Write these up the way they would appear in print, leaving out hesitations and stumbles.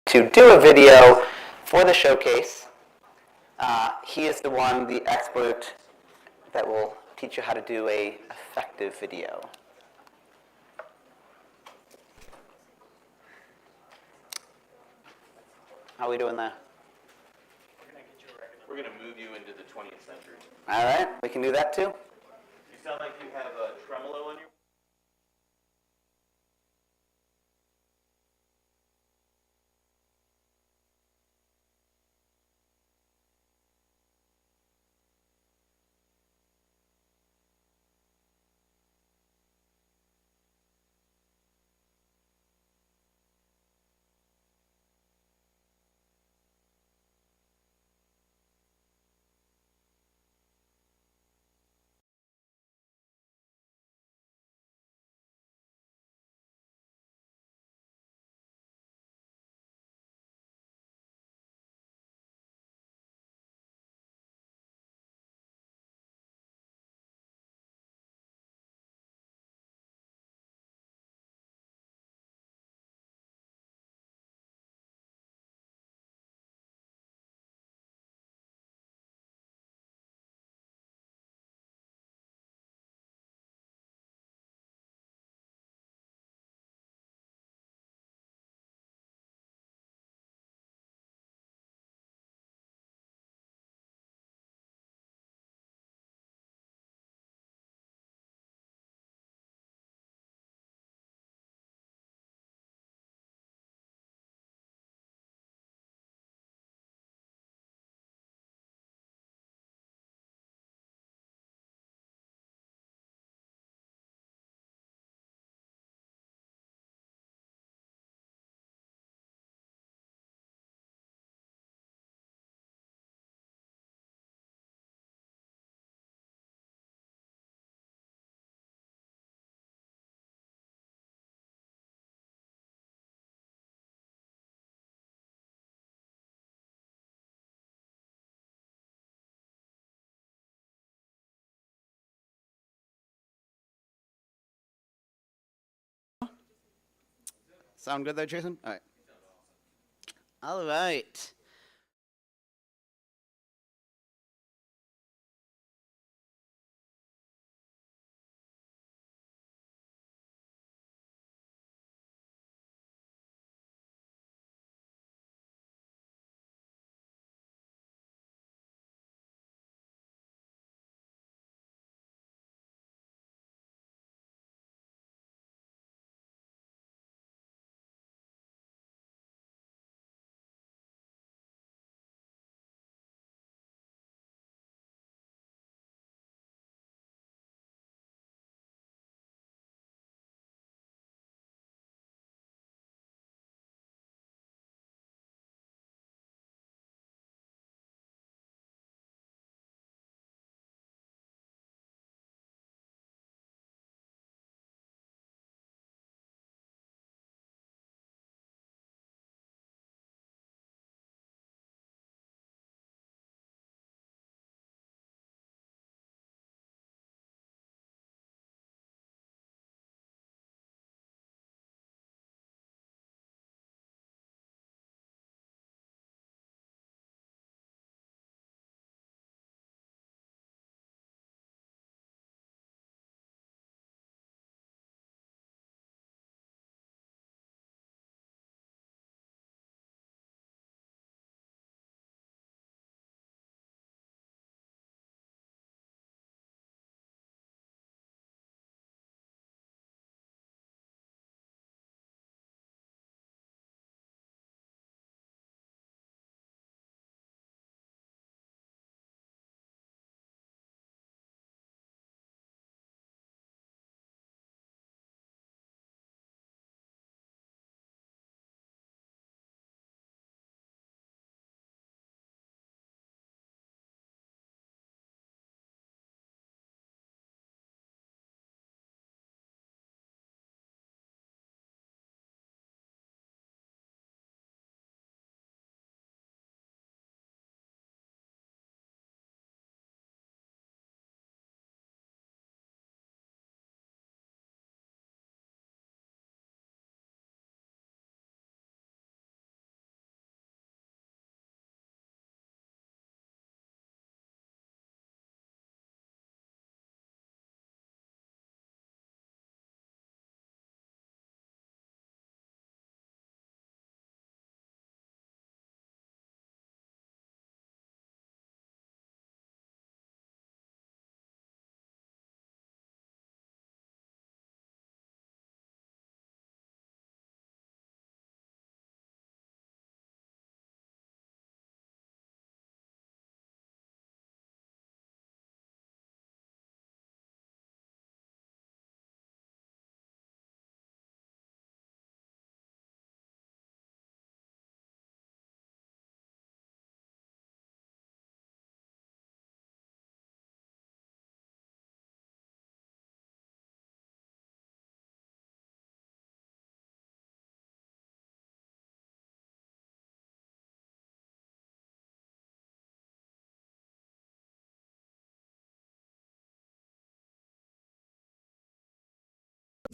to do a video for the showcase. He is the expert that will teach you how to do a effective video. How are we doing there? We're going to move you into the 20th century. All right, we can do that too. You sound like you have a tremolo on your... Sound good there, Jason? All right. All right.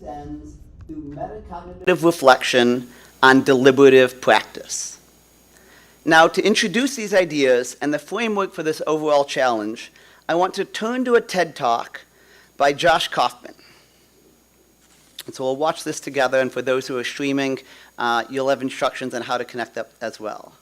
Stems through metacognitive reflection and deliberative practice. Now, to introduce these ideas and the framework for this overall challenge, I want to turn to a TED Talk by Josh Kaufman. And so we'll watch this together, and for those who are streaming, you'll have instructions on how to connect up as well.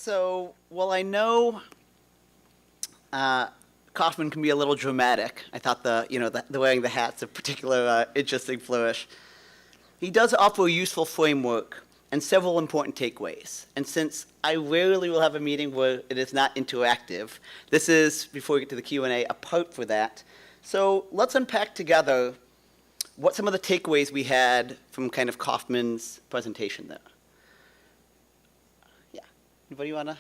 So, while I know Kaufman can be a little dramatic, I thought the wearing the hat's a particular interesting flourish. He does offer a useful framework and several important takeaways. And since I rarely will have a meeting where it is not interactive, this is, before we get to the Q&A, a part for that. So let's unpack together what some of the takeaways we had from kind of Kaufman's presentation there. Yeah, anybody wanna?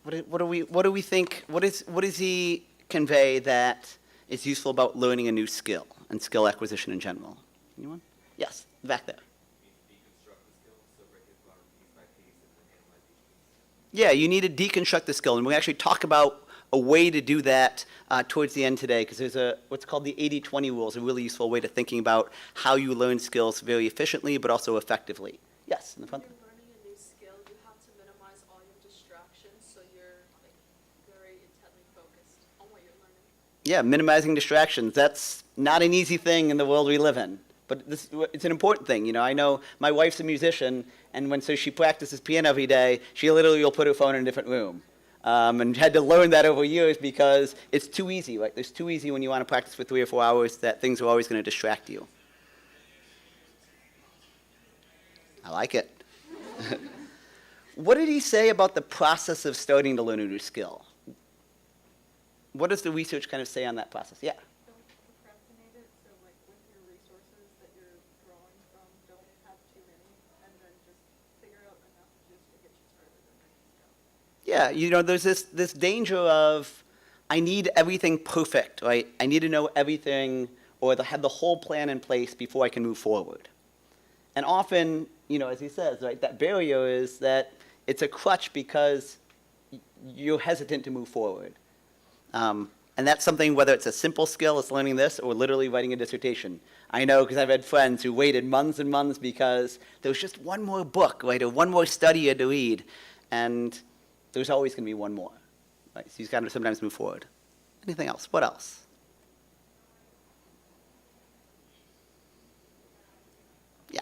What do we think? What does he convey that is useful about learning a new skill and skill acquisition in general? Anyone? Yes, back there. Yeah, you need to deconstruct the skill, and we actually talk about a way to do that towards the end today, because there's what's called the 80-20 rule, is a really useful way to thinking about how you learn skills very efficiently, but also effectively. Yes, in the front. When you're learning a new skill, you have to minimize all your distractions, so you're very intently focused on what you're learning. Yeah, minimizing distractions. That's not an easy thing in the world we live in. But it's an important thing. You know, I know my wife's a musician, and so she practices piano every day, she literally will put her phone in a different room. And had to learn that over years because it's too easy, right? It's too easy when you want to practice for 3 or 4 hours that things are always going to distract you. I like it. What did he say about the process of starting to learn a new skill? What does the research kind of say on that process? Yeah. Don't procrastinate it, so with your resources that you're drawing from, don't have too many, and then just figure out enough just to get you started in the next skill. Yeah, there's this danger of, I need everything perfect, right? I need to know everything or have the whole plan in place before I can move forward. And often, as he says, right, that barrier is that it's a crutch because you're hesitant to move forward. And that's something, whether it's a simple skill, it's learning this, or literally writing a dissertation. I know because I've had friends who waited months and months because there was just one more book, right, or one more study you had to read, and there's always going to be one more. Right? So you've got to sometimes move forward. Anything else? What else? Yeah.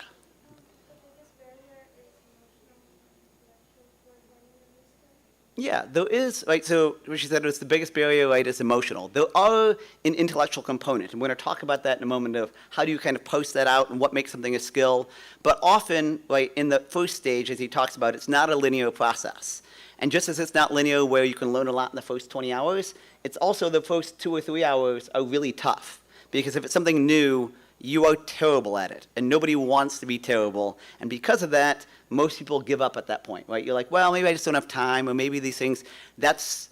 Yeah, there is, right, so what she said was the biggest barrier, right, is emotional. There are an intellectual component, and we're going to talk about that in a moment of how do you kind of post that out and what makes something a skill. But often, right, in the first stage, as he talks about, it's not a linear process. And just as it's not linear where you can learn a lot in the first 20 hours, it's also the first 2 or 3 hours are really tough. Because if it's something new, you are terrible at it, and nobody wants to be terrible. And because of that, most people give up at that point, right? You're like, well, maybe I just don't have time, or maybe these things. That's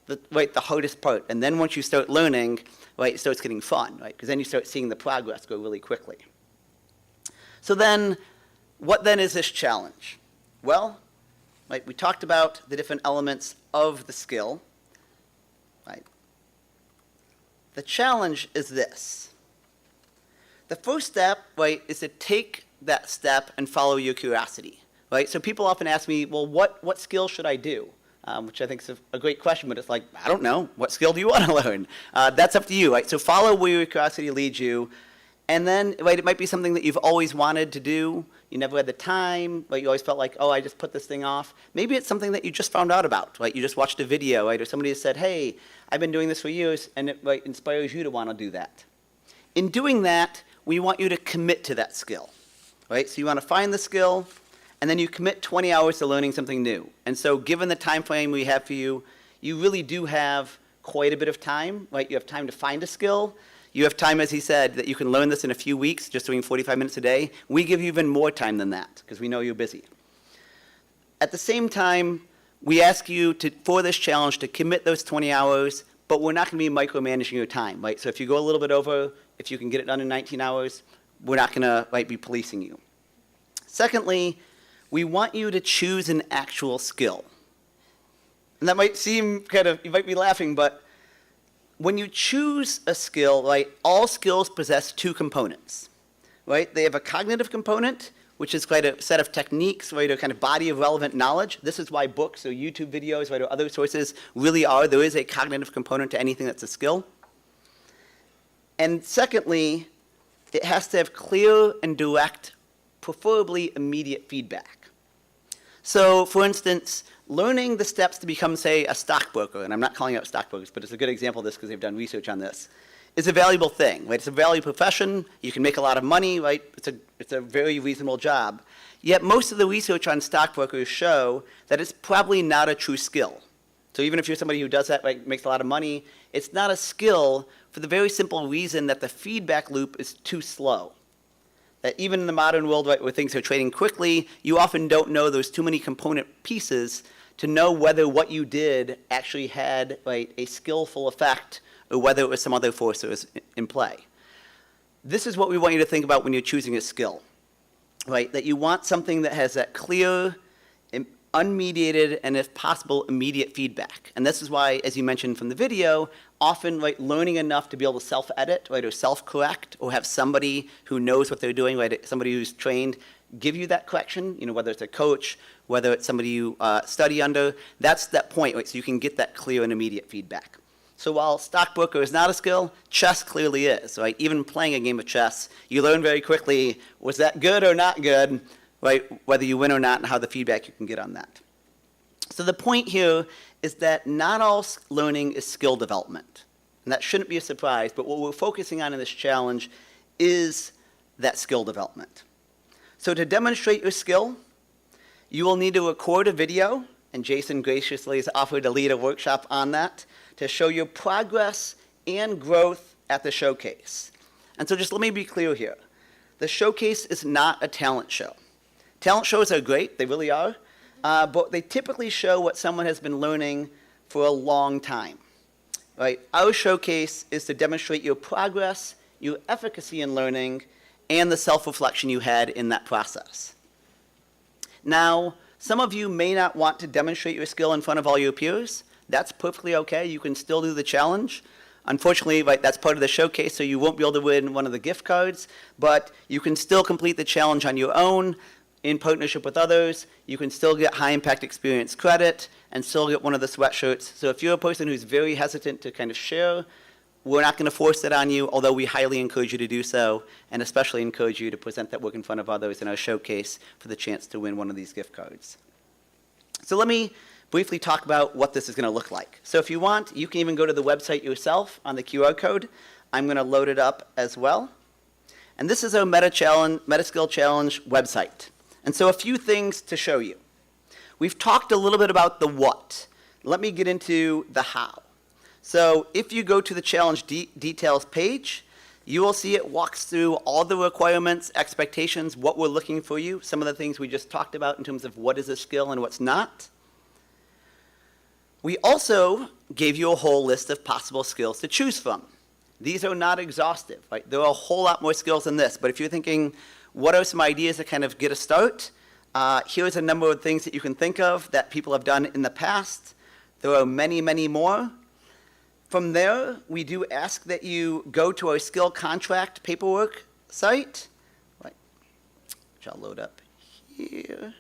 the hardest part. And then once you start learning, right, it starts getting fun, right? Because then you start seeing the progress go really quickly. So then, what then is this challenge? Well, right, we talked about the different elements of the skill, right? The challenge is this. The first step, right, is to take that step and follow your curiosity, right? So people often ask me, well, what skill should I do? Which I think is a great question, but it's like, I don't know. What skill do you want to learn? That's up to you, right? So follow where your curiosity leads you. And then, right, it might be something that you've always wanted to do. You never had the time, but you always felt like, oh, I just put this thing off. Maybe it's something that you just found out about, right? You just watched a video, right? Or somebody has said, hey, I've been doing this for years, and it, right, inspires you to want to do that. In doing that, we want you to commit to that skill, right? So you want to find the skill, and then you commit 20 hours to learning something new. And so given the time frame we have for you, you really do have quite a bit of time, right? You have time to find a skill. You have time, as he said, that you can learn this in a few weeks, just doing 45 minutes a day. We give you even more time than that, because we know you're busy. At the same time, we ask you for this challenge to commit those 20 hours, but we're not going to be micromanaging your time, right? So if you go a little bit over, if you can get it done in 19 hours, we're not going to, right, be policing you. Secondly, we want you to choose an actual skill. And that might seem kind of, you might be laughing, but when you choose a skill, right, all skills possess 2 components, right? They have a cognitive component, which is quite a set of techniques, right, a kind of body of relevant knowledge. This is why books or YouTube videos, right, or other sources really are. There is a cognitive component to anything that's a skill. And secondly, it has to have clear and direct, preferably immediate feedback. So, for instance, learning the steps to become, say, a stockbroker, and I'm not calling out stockbrokers, but it's a good example of this because they've done research on this, is a valuable thing, right? It's a valuable profession. You can make a lot of money, right? It's a very reasonable job. Yet most of the research on stockbrokers show that it's probably not a true skill. So even if you're somebody who does that, right, makes a lot of money, it's not a skill for the very simple reason that the feedback loop is too slow. That even in the modern world, right, where things are trading quickly, you often don't know those too many component pieces to know whether what you did actually had, right, a skillful effect or whether it was some other force that was in play. This is what we want you to think about when you're choosing a skill, right? That you want something that has that clear, unmediated, and if possible, immediate feedback. And this is why, as you mentioned from the video, often, right, learning enough to be able to self-edit, right, or self-correct, or have somebody who knows what they're doing, right, somebody who's trained, give you that correction, you know, whether it's a coach, whether it's somebody you study under, that's that point, right, so you can get that clear and immediate feedback. So while stockbroker is not a skill, chess clearly is, right? Even playing a game of chess, you learn very quickly, was that good or not good, right? Whether you win or not and how the feedback you can get on that. So the point here is that not all learning is skill development. And that shouldn't be a surprise, but what we're focusing on in this challenge is that skill development. So to demonstrate your skill, you will need to record a video, and Jason graciously has offered to lead a workshop on that, to show your progress and growth at the showcase. And so just let me be clear here. The showcase is not a talent show. Talent shows are great, they really are, but they typically show what someone has been learning for a long time. Right? Our showcase is to demonstrate your progress, your efficacy in learning, and the self-reflection you had in that process. Now, some of you may not want to demonstrate your skill in front of all your peers. That's perfectly okay. You can still do the challenge. Unfortunately, right, that's part of the showcase, so you won't be able to win one of the gift cards, but you can still complete the challenge on your own in partnership with others. You can still get high impact experience credit and still get one of the sweatshirts. So if you're a person who's very hesitant to kind of share, we're not going to force that on you, although we highly encourage you to do so, and especially encourage you to present that work in front of others in our showcase for the chance to win one of these gift cards. So let me briefly talk about what this is going to look like. So if you want, you can even go to the website yourself on the QR code. I'm going to load it up as well. And this is our Metaskill Challenge website. And so a few things to show you. We've talked a little bit about the what. Let me get into the how. So if you go to the challenge details page, you will see it walks through all the requirements, expectations, what we're looking for you, some of the things we just talked about in terms of what is a skill and what's not. We also gave you a whole list of possible skills to choose from. These are not exhaustive, right? There are a whole lot more skills than this, but if you're thinking, what are some ideas to kind of get a start? Here's a number of things that you can think of that people have done in the past. There are many, many more. From there, we do ask that you go to our skill contract paperwork site, right, which I'll load up here.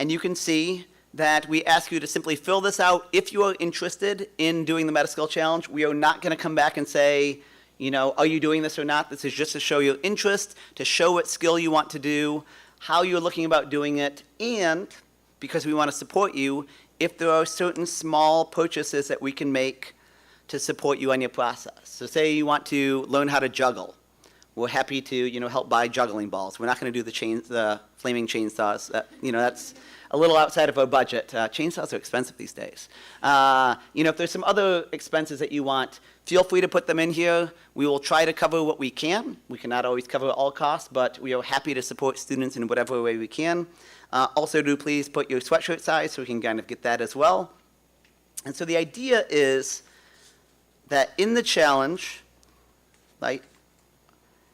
And you can see that we ask you to simply fill this out if you are interested in doing the Metaskill Challenge. We are not going to come back and say, you know, are you doing this or not? This is just to show your interest, to show what skill you want to do, how you're looking about doing it, and because we want to support you, if there are certain small purchases that we can make to support you on your process. So say you want to learn how to juggle. We're happy to, you know, help buy juggling balls. We're not going to do the flaming chainsaws. You know, that's a little outside of our budget. Chainsaws are expensive these days. You know, if there's some other expenses that you want, feel free to put them in here. We will try to cover what we can. We cannot always cover all costs, but we are happy to support students in whatever way we can. Also, do please put your sweatshirt size so we can kind of get that as well. And so the idea is that in the challenge, like,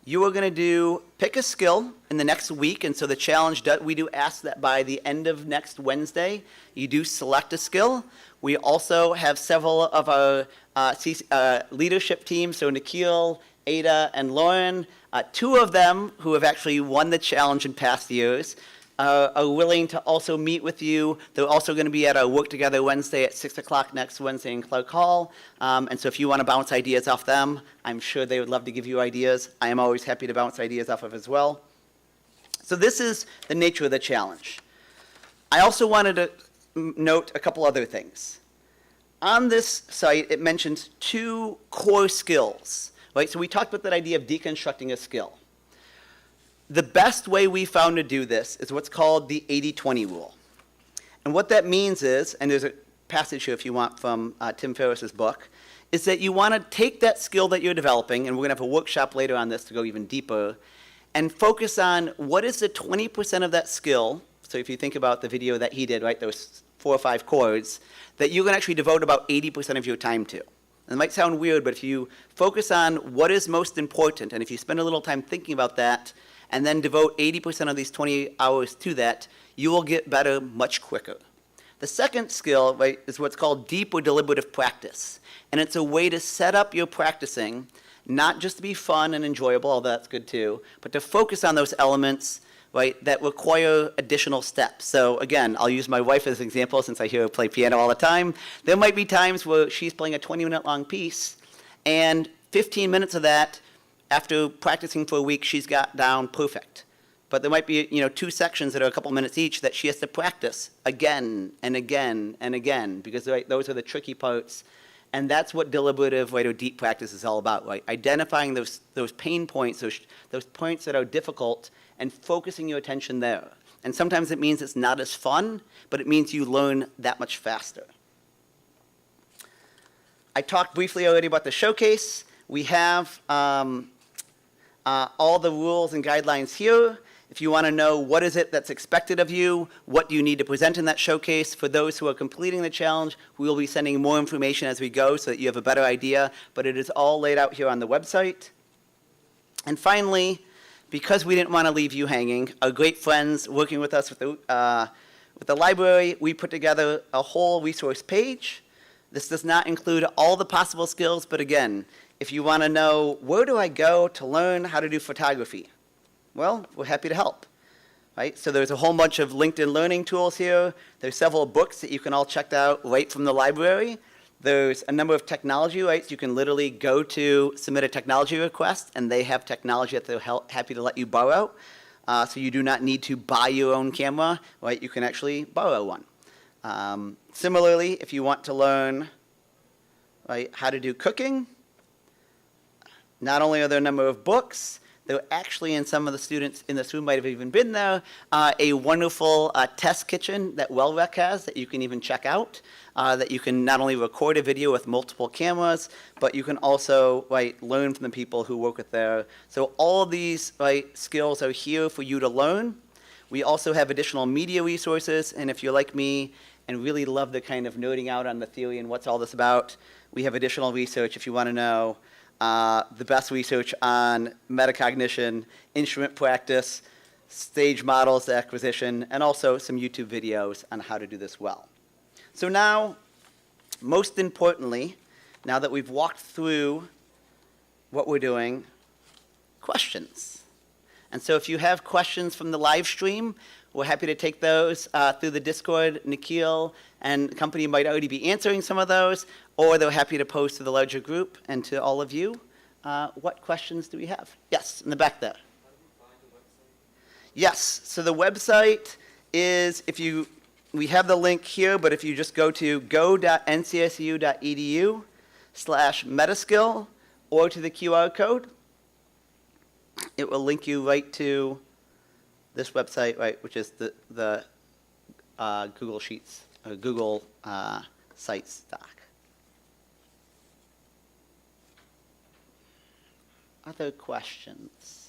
you are going to pick a skill in the next week, and so the challenge, we do ask that by the end of next Wednesday, you do select a skill. We also have several of our leadership teams, so Nikhil, Ada, and Lauren, two of them who have actually won the challenge in past years, are willing to also meet with you. They're also going to be at our Work Together Wednesday at 6 o'clock next Wednesday in Clark Hall. And so if you want to bounce ideas off them, I'm sure they would love to give you ideas. I am always happy to bounce ideas off of as well. So this is the nature of the challenge. I also wanted to note a couple other things. On this site, it mentions 2 core skills, right? So we talked about that idea of deconstructing a skill. The best way we found to do this is what's called the 80-20 rule. And what that means is, and there's a passage here if you want from Tim Ferriss's book, is that you want to take that skill that you're developing, and we're going to have a workshop later on this to go even deeper, and focus on what is the 20% of that skill. So if you think about the video that he did, right, those 4 or 5 chords, that you can actually devote about 80% of your time to. And it might sound weird, but if you focus on what is most important, and if you spend a little time thinking about that, and then devote 80% of these 20 hours to that, you will get better much quicker. The second skill, right, is what's called deep or deliberative practice. And it's a way to set up your practicing, not just to be fun and enjoyable, although that's good too, but to focus on those elements, right, that require additional steps. So again, I'll use my wife as an example since I hear her play piano all the time. There might be times where she's playing a 20-minute long piece, and 15 minutes of that, after practicing for a week, she's got down perfect. But there might be, 2 sections that are a couple minutes each that she has to practice again and again and again, because right, those are the tricky parts. And that's what deliberative, right, or deep practice is all about, right? Identifying those pain points, those points that are difficult, and focusing your attention there. And sometimes it means it's not as fun, but it means you learn that much faster. I talked briefly already about the showcase. We have all the rules and guidelines here. If you want to know what is it that's expected of you, what do you need to present in that showcase, for those who are completing the challenge, we will be sending more information as we go so that you have a better idea, but it is all laid out here on the website. And finally, because we didn't want to leave you hanging, our great friends working with us with the library, we put together a whole resource page. This does not include all the possible skills, but again, if you want to know, where do I go to learn how to do photography? Well, we're happy to help, right? So there's a whole bunch of LinkedIn learning tools here. There's several books that you can all check out right from the library. There's a number of technology, right? So you can literally go to submit a technology request, and they have technology that they're happy to let you borrow. So you do not need to buy your own camera, right? You can actually borrow one. Similarly, if you want to learn, right, how to do cooking, not only are there a number of books, there actually, and some of the students in this room might have even been there, a wonderful test kitchen that WellRec has that you can even check out, that you can not only record a video with multiple cameras, but you can also, right, learn from the people who work with there. So all of these, right, skills are here for you to learn. We also have additional media resources, and if you're like me and really love the kind of nerding out on the theory and what's all this about, we have additional research if you want to know. The best research on metacognition, instrument practice, stage models acquisition, and also some YouTube videos on how to do this well. So now, most importantly, now that we've walked through what we're doing, questions. And so if you have questions from the live stream, we're happy to take those through the Discord. Nikhil and company might already be answering some of those, or they're happy to post to the larger group and to all of you. What questions do we have? Yes, in the back there. Yes, so the website is, we have the link here, but if you just go to go.ncsu.edu/Metaskill or to the QR code, it will link you right to this website, right, which is the Google Sheets, or Google Sites doc. Other questions?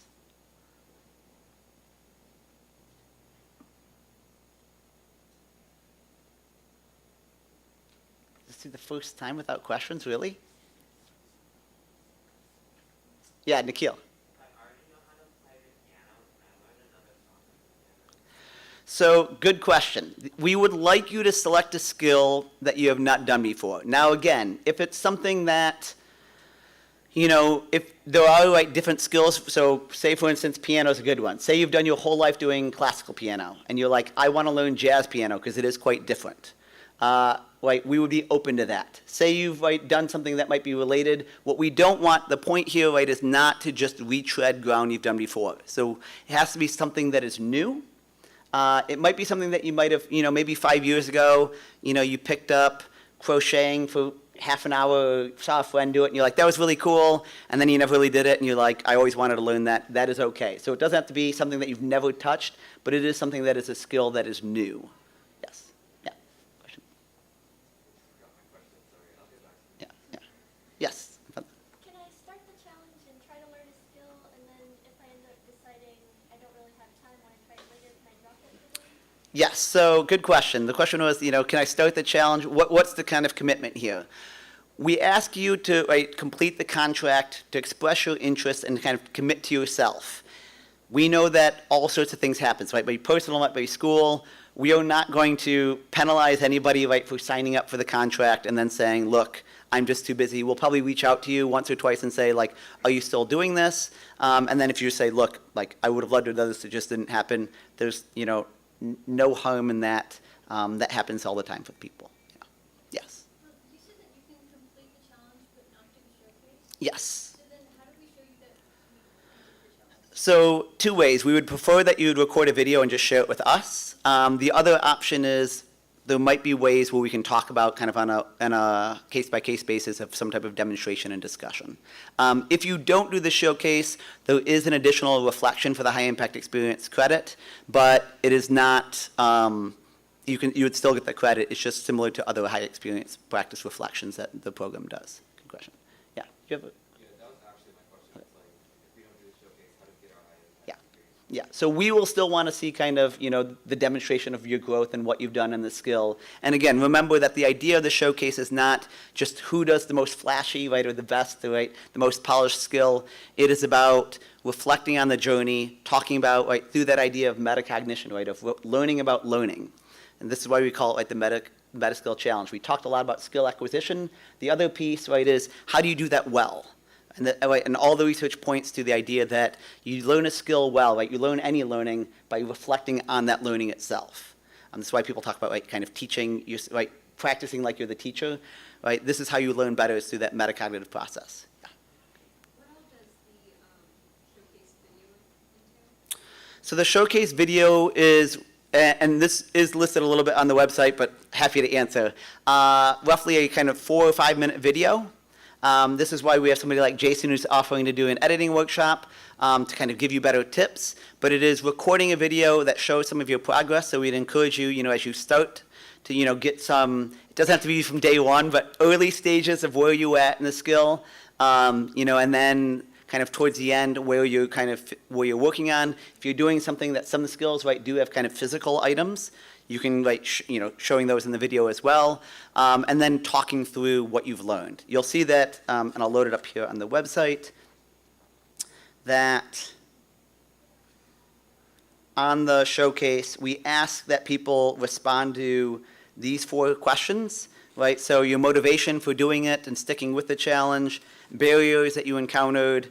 Is this the first time without questions, really? Yeah, Nikhil. So, good question. We would like you to select a skill that you have not done before. Now, again, if it's something that, if there are like different skills, so say for instance, piano is a good one. Say you've done your whole life doing classical piano, and you're like, I want to learn jazz piano because it is quite different. We would be open to that. Say you've done something that might be related. What we don't want, the point here, right, is not to just retread ground you've done before. So it has to be something that is new. It might be something that you might have, maybe 5 years ago, you picked up crocheting for half an hour, saw a friend do it, and you're like, that was really cool, and then you never really did it, and you're like, I always wanted to learn that. That is okay. So it doesn't have to be something that you've never touched, but it is something that is a skill that is new. Yes. Yeah. Question? Yeah. Yeah. Yes. Can I start the challenge and try to learn a skill, and then if I end up deciding I don't really have time, want to try it later, can I drop it for them? Yes, so good question. The question was, can I start the challenge? What's the kind of commitment here? We ask you to complete the contract, to express your interest, and kind of commit to yourself. We know that all sorts of things happen, right? By personal, by school. We are not going to penalize anybody for signing up for the contract and then saying, look, I'm just too busy. We'll probably reach out to you once or twice and say, are you still doing this? And then if you say, look, I would have loved to have done this, it just didn't happen, there's, no harm in that. That happens all the time for people. Yeah. Yes. You said that you can complete the challenge but not do the showcase? Yes. So then how do we show you that you completed the challenge? So 2 ways. We would prefer that you would record a video and just share it with us. The other option is there might be ways where we can talk about kind of on a case-by-case basis of some type of demonstration and discussion. If you don't do the showcase, there is an additional reflection for the high-impact experience credit, but it is not, you would still get the credit. It's just similar to other high-experience practice reflections that the program does. Good question. Yeah. You have a, Yeah, that was actually my question. It's like, if we don't do the showcase, how to get our high Yeah. impact experience? Yeah, so we will still want to see kind of, the demonstration of your growth and what you've done in the skill. And again, remember that the idea of the showcase is not just who does the most flashy, or the best, the most polished skill. It is about reflecting on the journey, talking about, through that idea of metacognition, of learning about learning. And this is why we call it the Metaskill Challenge. We talked a lot about skill acquisition. The other piece, is how do you do that well? And all the research points to the idea that you learn a skill well, You learn any learning by reflecting on that learning itself. That's why people talk about kind of teaching, practicing like you're the teacher, This is how you learn better, is through that metacognitive process. Yeah. What all does the showcase video entail? So the showcase video is, and this is listed a little bit on the website, but happy to answer, roughly a kind of 4 or 5 minute video. This is why we have somebody like Jason who's offering to do an editing workshop to kind of give you better tips. But it is recording a video that shows some of your progress. So we'd encourage you, as you start to, get some, it doesn't have to be from day one, but early stages of where you're at in the skill, and then kind of towards the end where you're working on. If you're doing something that some of the skills, do have kind of physical items, you can showing those in the video as well, and then talking through what you've learned. You'll see that, and I'll load it up here on the website, that on the showcase, we ask that people respond to these 4 questions, So your motivation for doing it and sticking with the challenge, barriers that you encountered,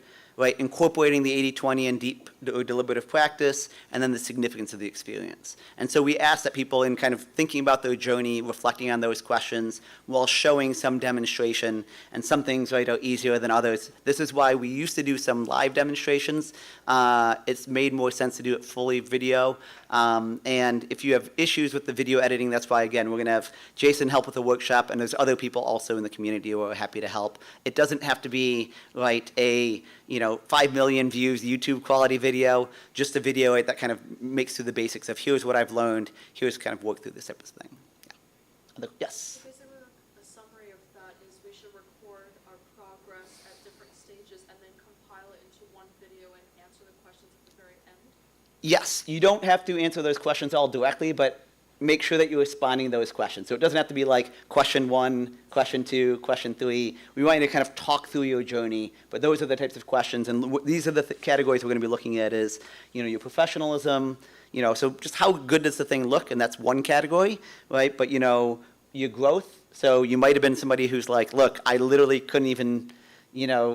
incorporating the 80-20 and deep or deliberative practice, and then the significance of the experience. And so we ask that people, in kind of thinking about their journey, reflecting on those questions, while showing some demonstration, and some things are easier than others. This is why we used to do some live demonstrations. It's made more sense to do it fully video. And if you have issues with the video editing, that's why, again, we're going to have Jason help with the workshop, and there's other people also in the community who are happy to help. It doesn't have to be a 5 million views YouTube quality video, just a video that kind of makes through the basics of here's what I've learned, here's kind of work through this type of thing. Yeah. Yes? Basically, a summary of that is we should record our progress at different stages and then compile it into one video and answer the questions at the very end. Yes, you don't have to answer those questions all directly, but make sure that you're responding to those questions. So it doesn't have to be like question 1, question 2, question 3. We want you to kind of talk through your journey, but those are the types of questions, and these are the categories we're going to be looking at is, your professionalism, so just how good does the thing look, and that's one category, But, your growth, so you might have been somebody who's like, look, I literally couldn't even,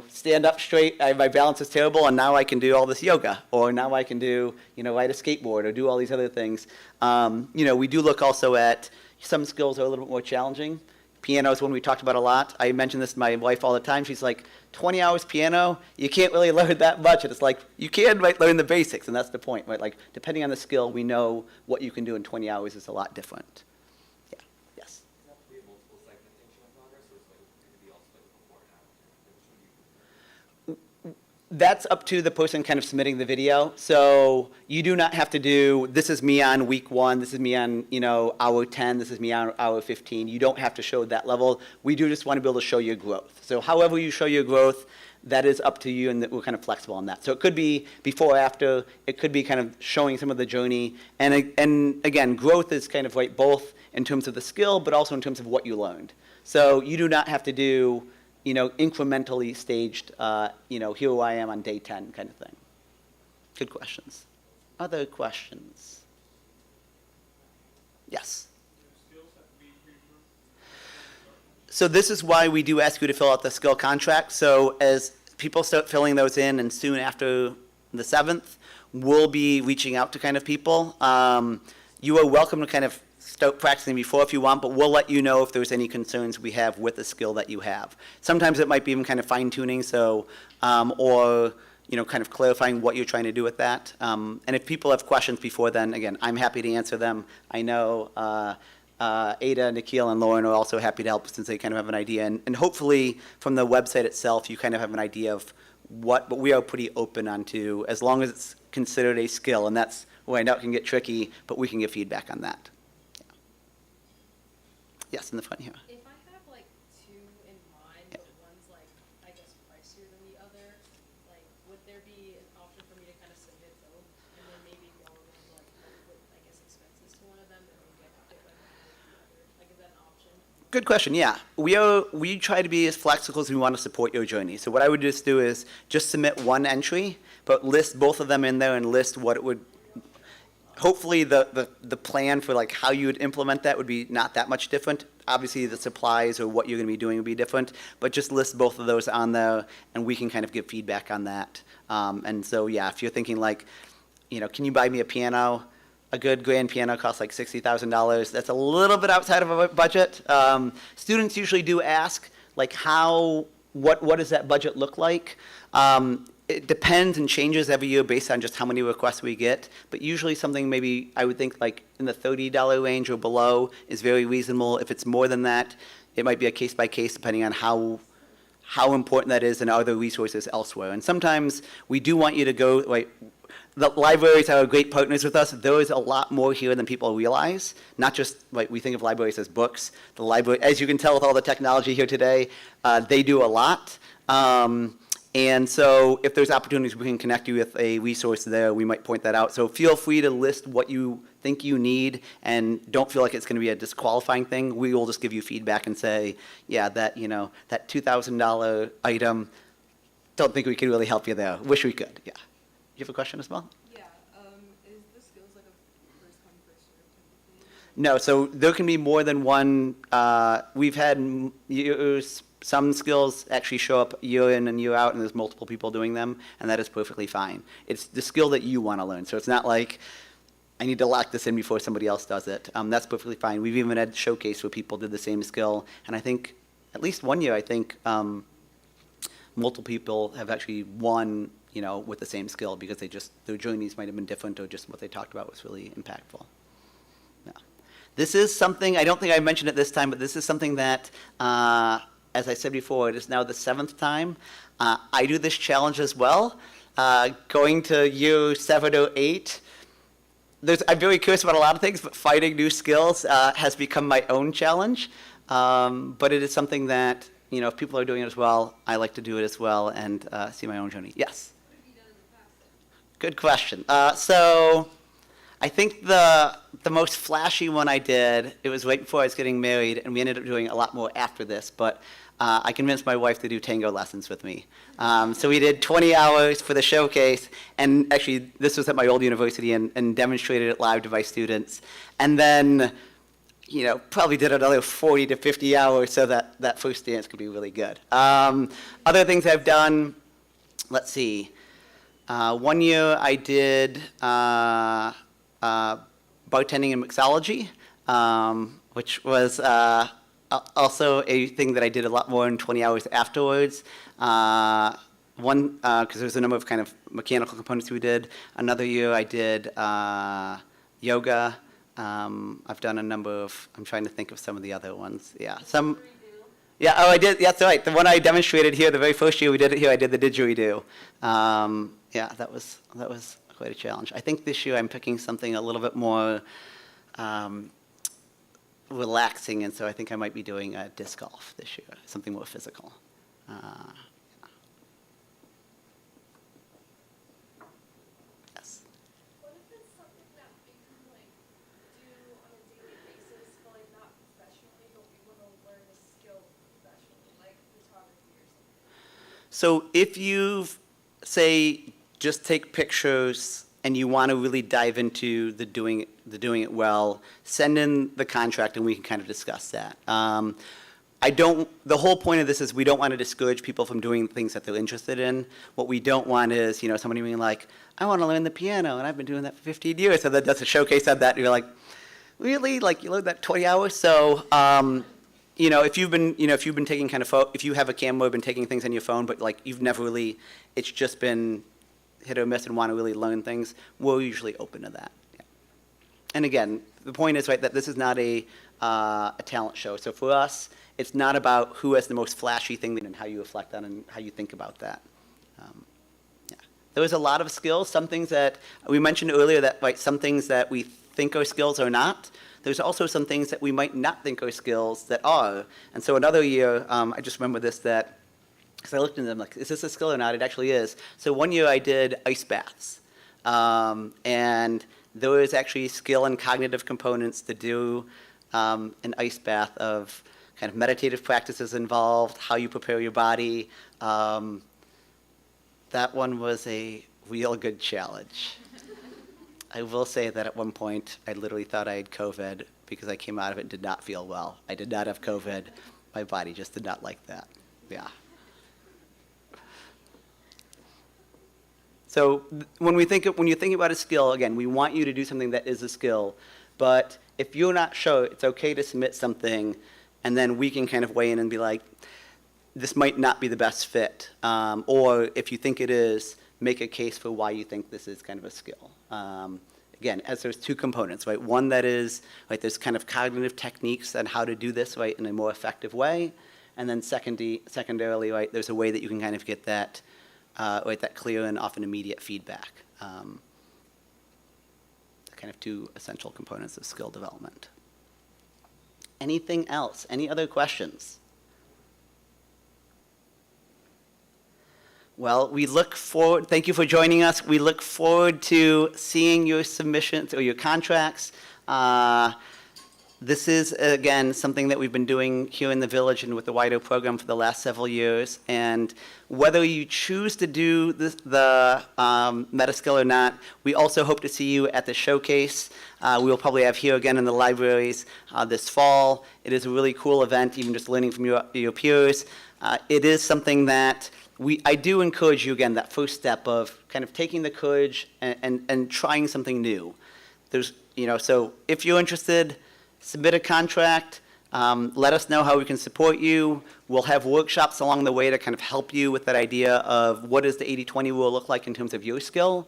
stand up straight, my balance is terrible, and now I can do all this yoga, or now I can do, ride a skateboard, or do all these other things. We do look also at some skills are a little bit more challenging. Piano is one we talked about a lot. I mention this to my wife all the time. She's like, 20 hours piano, you can't really learn that much. And it's like, you can learn the basics, and that's the point, right? Like, depending on the skill, we know what you can do in 20 hours is a lot different. Yeah, yes. Does that have to be a multiple segmentation of progress, or is it could be also like before and after? Which one do you prefer? That's up to the person kind of submitting the video. So you do not have to do, this is me on week 1, this is me on, hour 10, this is me on hour 15. You don't have to show that level. We do just want to be able to show your growth. So however you show your growth, that is up to you, and that we're kind of flexible on that. So it could be before, after, it could be kind of showing some of the journey. And again, growth is kind of like both in terms of the skill, but also in terms of what you learned. So you do not have to do, incrementally staged, here I am on day 10 kind of thing. Good questions. Other questions? Yes? So this is why we do ask you to fill out the skill contract. So as people start filling those in, and soon after the 7th, we'll be reaching out to kind of people. You are welcome to kind of start practicing before if you want, but we'll let you know if there's any concerns we have with the skill that you have. Sometimes it might be even kind of fine-tuning, so, or, kind of clarifying what you're trying to do with that. And if people have questions before then, again, I'm happy to answer them. I know Ada, Nikhil, and Lauren are also happy to help since they kind of have an idea. And hopefully, from the website itself, you kind of have an idea of but we are pretty open onto, as long as it's considered a skill, and that's where I know it can get tricky, but we can give feedback on that. Yes, in the front here. If I have like two in mind, but one's like, I guess, pricier than the other, like, would there be an option for me to kind of submit both, and then maybe y'all would like put, I guess, expenses to one of them, and maybe I could pick one over the other? Like, is that an option? Good question. Yeah, we try to be as flexible as we want to support your journey. So what I would just do is just submit one entry, but list both of them in there and list what it would. Hopefully the plan for like how you would implement that would be not that much different. Obviously the supplies or what you're going to be doing would be different, but just list both of those on there and we can kind of give feedback on that. And so yeah, if you're thinking like, can you buy me a piano? A good grand piano costs like $60,000. That's a little bit outside of our budget. Students usually do ask like what does that budget look like? It depends and changes every year based on just how many requests we get, but usually something maybe I would think like in the $30 range or below is very reasonable. If it's more than that, it might be a case by case depending on how important that is and other resources elsewhere. And sometimes we do want you to go, like, the libraries are great partners with us. There is a lot more here than people realize. Not just like we think of libraries as books. The library, as you can tell with all the technology here today, they do a lot. And so if there's opportunities we can connect you with a resource there, we might point that out. So feel free to list what you think you need and don't feel like it's going to be a disqualifying thing. We will just give you feedback and say, yeah, that $2,000 item, don't think we can really help you there. Wish we could, yeah. You have a question as well? Yeah, is the skills like a first come, first served type of thing? No, so there can be more than one. We've had years, some skills actually show up year in and year out, and there's multiple people doing them, and that is perfectly fine. It's the skill that you want to learn, so it's not like I need to lock this in before somebody else does it. That's perfectly fine. We've even had showcase where people did the same skill, and I think at least one year, I think multiple people have actually won, with the same skill because their journeys might have been different or just what they talked about was really impactful. Yeah. This is something, I don't think I mentioned it this time, but this is something that, as I said before, it is now the 7th time. I do this challenge as well. Going to year 7 or 8, I'm very curious about a lot of things, but finding new skills has become my own challenge. But it is something that, if people are doing it as well, I like to do it as well and see my own journey. Yes? What have you done in the past? Good question. So I think the most flashy one I did, it was right before I was getting married, and we ended up doing a lot more after this, but I convinced my wife to do tango lessons with me. So we did 20 hours for the showcase, and actually this was at my old university and demonstrated it live to my students. And then, probably did another 40 to 50 hours so that first dance could be really good. Other things I've done, let's see. One year I did bartending and mixology, which was Also, a thing that I did a lot more in 20 hours afterwards. One, because there's a number of kind of mechanical components we did. Another year I did yoga. I've done a number of, I'm trying to think of some of the other ones. Yeah, some. Yeah, oh, I did, yeah, that's right. The one I demonstrated here, the very first year we did it here, I did the didgeridoo. Yeah, that was quite a challenge. I think this year I'm picking something a little bit more relaxing, and so I think I might be doing disc golf this year, something more physical. Yes. What if it's something that we can like do on a daily basis, but like not professionally, but we want to learn a skill professionally, like photography or something? So if you've, say, just take pictures and you want to really dive into the doing it well, send in the contract and we can kind of discuss that. The whole point of this is we don't want to discourage people from doing things that they're interested in. What we don't want is, somebody being like, I want to learn the piano and I've been doing that for 15 years. So that does a showcase of that and you're like, really? Like you learned that 20 hours? So, if you've been taking kind of, if you have a camera, been taking things on your phone, but like you've never really, it's just been hit or miss and want to really learn things, we're usually open to that. Yeah. And again, the point is, right, that this is not a talent show. So for us, it's not about who has the most flashy thing and how you reflect on and how you think about that. Yeah. There was a lot of skills, some things that we mentioned earlier that, right, some things that we think are skills are not. There's also some things that we might not think are skills that are. And so another year, I just remember this, that, because I looked into them like, is this a skill or not? It actually is. So one year I did ice baths. And there was actually skill and cognitive components to do an ice bath of kind of meditative practices involved, how you prepare your body. That one was a real good challenge. I will say that at one point, I literally thought I had COVID because I came out of it and did not feel well. I did not have COVID. My body just did not like that. Yeah. So when you're thinking about a skill, again, we want you to do something that is a skill. But if you're not sure, it's okay to submit something, and then we can kind of weigh in and be like, this might not be the best fit. Or if you think it is, make a case for why you think this is kind of a skill. Again, as there's two components, right? One that is, right, there's kind of cognitive techniques on how to do this, right, in a more effective way. And then secondarily, right, there's a way that you can kind of get that, right, that clear and often immediate feedback. Kind of two essential components of skill development. Anything else? Any other questions? Well, we look forward, thank you for joining us. We look forward to seeing your submissions or your contracts. This is, again, something that we've been doing here in the village and with the wider program for the last several years. And whether you choose to do this, the Metaskill or not, we also hope to see you at the showcase. We will probably have here again in the libraries this fall. It is a really cool event, even just learning from your peers. It is something that I do encourage you, again, that first step of kind of taking the courage and trying something new. There's, so if you're interested, submit a contract, let us know how we can support you. We'll have workshops along the way to kind of help you with that idea of what does the 80-20 rule look like in terms of your skill?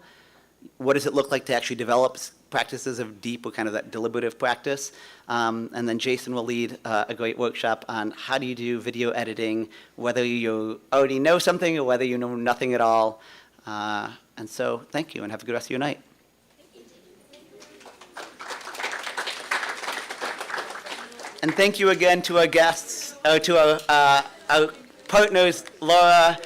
What does it look like to actually develop practices of deep or kind of that deliberative practice? And then Jason will lead a great workshop on how do you do video editing, whether you already know something or whether you know nothing at all. And so thank you and have a good rest of your night. And thank you again to our guests, to our partners, Laura,